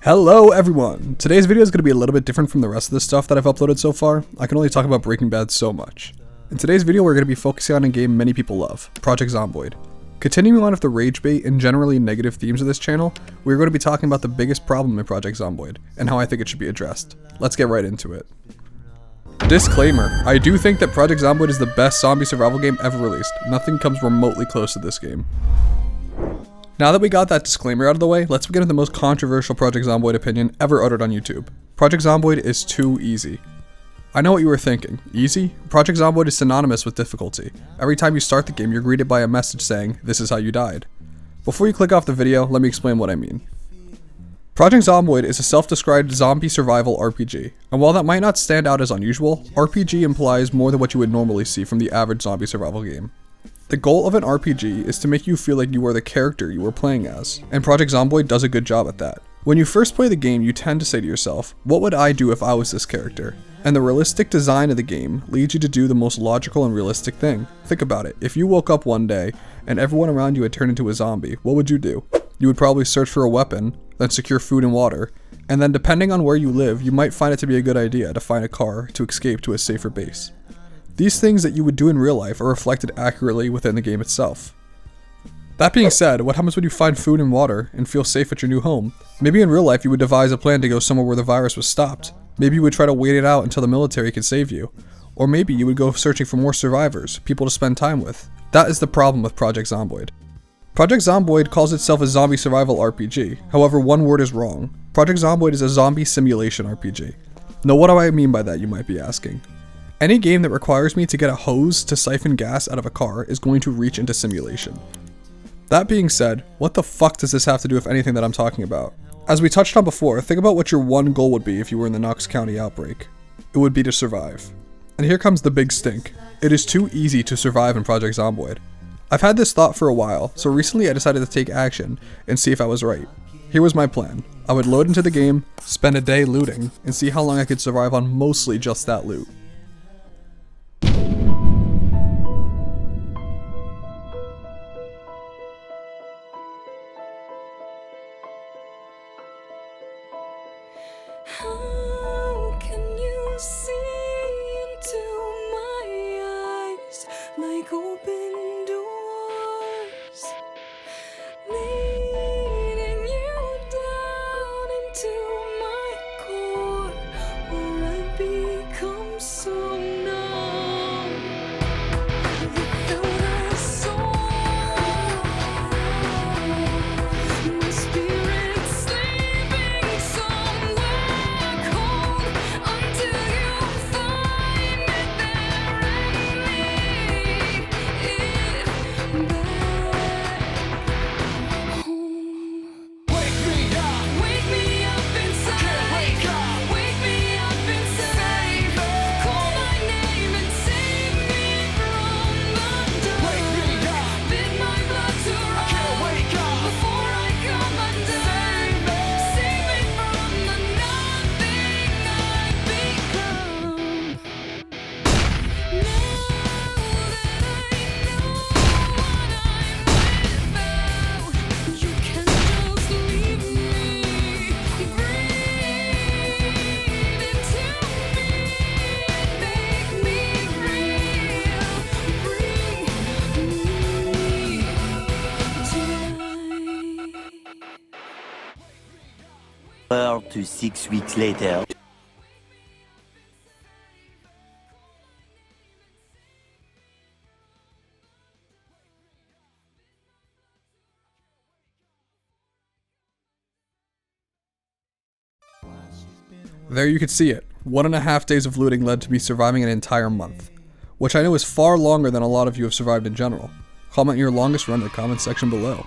Hello everyone! Today's video is going to be a little bit different from the rest of the stuff that I've uploaded so far. I can only talk about Breaking Bad so much. In today's video we're going to be focusing on a game many people love, Project Zomboid. Continuing on with the rage bait and generally negative themes of this channel, we're going to be talking about the biggest problem in Project Zomboid, and how I think it should be addressed. Let's get right into it. Disclaimer, I do think that Project Zomboid is the best zombie survival game ever released. Nothing comes remotely close to this game. Now that we got that disclaimer out of the way, let's begin with the most controversial Project Zomboid opinion ever uttered on YouTube. Project Zomboid is too easy. I know what you were thinking. Easy? Project Zomboid is synonymous with difficulty. Every time you start the game, you're greeted by a message saying, "This is how you died." Before you click off the video, let me explain what I mean. Project Zomboid is a self-described zombie survival RPG, and while that might not stand out as unusual, RPG implies more than what you would normally see from the average zombie survival game. The goal of an RPG is to make you feel like you are the character you are playing as, and Project Zomboid does a good job at that. When you first play the game, you tend to say to yourself, what would I do if I was this character? And the realistic design of the game leads you to do the most logical and realistic thing. Think about it, if you woke up one day and everyone around you had turned into a zombie, what would you do? You would probably search for a weapon, then secure food and water, and then depending on where you live, you might find it to be a good idea to find a car to escape to a safer base. These things that you would do in real life are reflected accurately within the game itself. That being said, what happens when you find food and water and feel safe at your new home? Maybe in real life you would devise a plan to go somewhere where the virus was stopped. Maybe you would try to wait it out until the military could save you. Or maybe you would go searching for more survivors, people to spend time with. That is the problem with Project Zomboid. Project Zomboid calls itself a zombie survival RPG, however one word is wrong. Project Zomboid is a zombie simulation RPG. Now what do I mean by that, you might be asking? Any game that requires me to get a hose to siphon gas out of a car is going to reach into simulation. That being said, what the fuck does this have to do with anything that I'm talking about? As we touched on before, think about what your one goal would be if you were in the Knox County outbreak. It would be to survive. And here comes the big stink. It is too easy to survive in Project Zomboid. I've had this thought for a while, so recently I decided to take action and see if I was right. Here was my plan. I would load into the game, spend a day looting, and see how long I could survive on mostly just that loot. How can you see into my eyes like open doors, leading you down into my core, where I become so numb without a soul. My spirit sleeping somewhere cold until you find it there and lead it back home. Wake me up inside. Can't wake up. Wake me up inside. Call my name and save me from the dark. Wake me up. Bid my blood to run. Can't wake up before I come undone. Save me from the nothing I've become. Now that I know what I'm without, you can just leave me. Breathe into me. Make me real. Bring me to life. 4 to 6 weeks later. There you could see it. 1.5 days of looting led to me surviving an entire month, which I know is far longer than a lot of you have survived in general. Comment your longest run in the comment section below.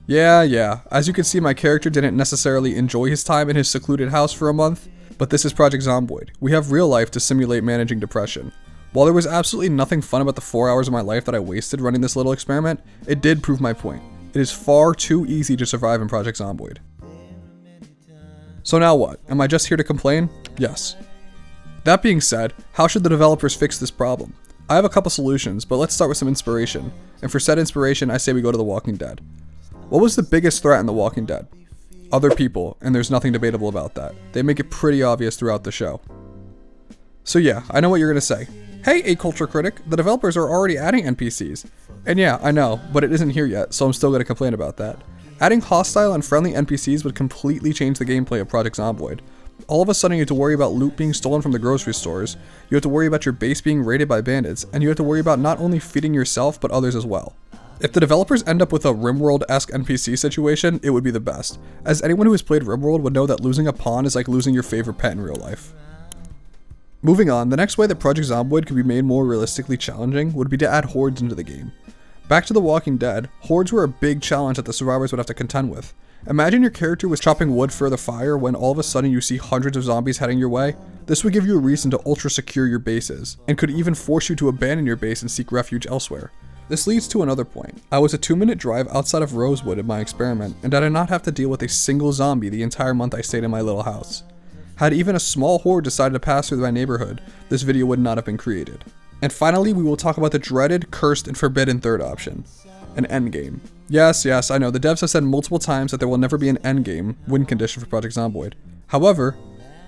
Yeah, as you can see my character didn't necessarily enjoy his time in his secluded house for a month, but this is Project Zomboid. We have real life to simulate managing depression. While there was absolutely nothing fun about the 4 hours of my life that I wasted running this little experiment, it did prove my point. It is far too easy to survive in Project Zomboid. So now what? Am I just here to complain? Yes. That being said, how should the developers fix this problem? I have a couple solutions, but let's start with some inspiration. And for said inspiration, I say we go to The Walking Dead. What was the biggest threat in The Walking Dead? other people, and there's nothing debatable about that. They make it pretty obvious throughout the show. So yeah, I know what you're gonna say. Hey, a culture critic, the developers are already adding NPCs. And yeah, I know, but it isn't here yet, so I'm still gonna complain about that. Adding hostile and friendly NPCs would completely change the gameplay of Project Zomboid. All of a sudden you have to worry about loot being stolen from the grocery stores, you have to worry about your base being raided by bandits, and you have to worry about not only feeding yourself, but others as well. If the developers end up with a RimWorld-esque NPC situation, it would be the best, as anyone who has played RimWorld would know that losing a pawn is like losing your favorite pet in real life. Moving on, the next way that Project Zomboid could be made more realistically challenging would be to add hordes into the game. Back to The Walking Dead, hordes were a big challenge that the survivors would have to contend with. Imagine your character was chopping wood for the fire when all of a sudden you see hundreds of zombies heading your way. This would give you a reason to ultra secure your bases, and could even force you to abandon your base and seek refuge elsewhere. This leads to another point. I was a 2-minute drive outside of Rosewood in my experiment, and I did not have to deal with a single zombie the entire month I stayed in my little house. Had even a small horde decided to pass through my neighborhood, this video would not have been created. And finally, we will talk about the dreaded, cursed, and forbidden third option, an endgame. Yes, I know, the devs have said multiple times that there will never be an endgame win condition for Project Zomboid. However,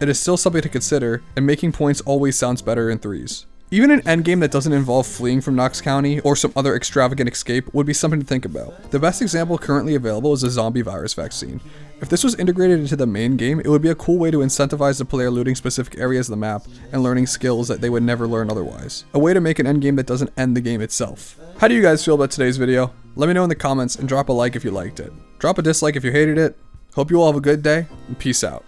it is still something to consider, and making points always sounds better in threes. Even an endgame that doesn't involve fleeing from Knox County or some other extravagant escape would be something to think about. The best example currently available is the zombie virus vaccine. If this was integrated into the main game, it would be a cool way to incentivize the player looting specific areas of the map and learning skills that they would never learn otherwise. A way to make an endgame that doesn't end the game itself. How do you guys feel about today's video? Let me know in the comments and drop a like if you liked it. Drop a dislike if you hated it. Hope you all have a good day, and peace out.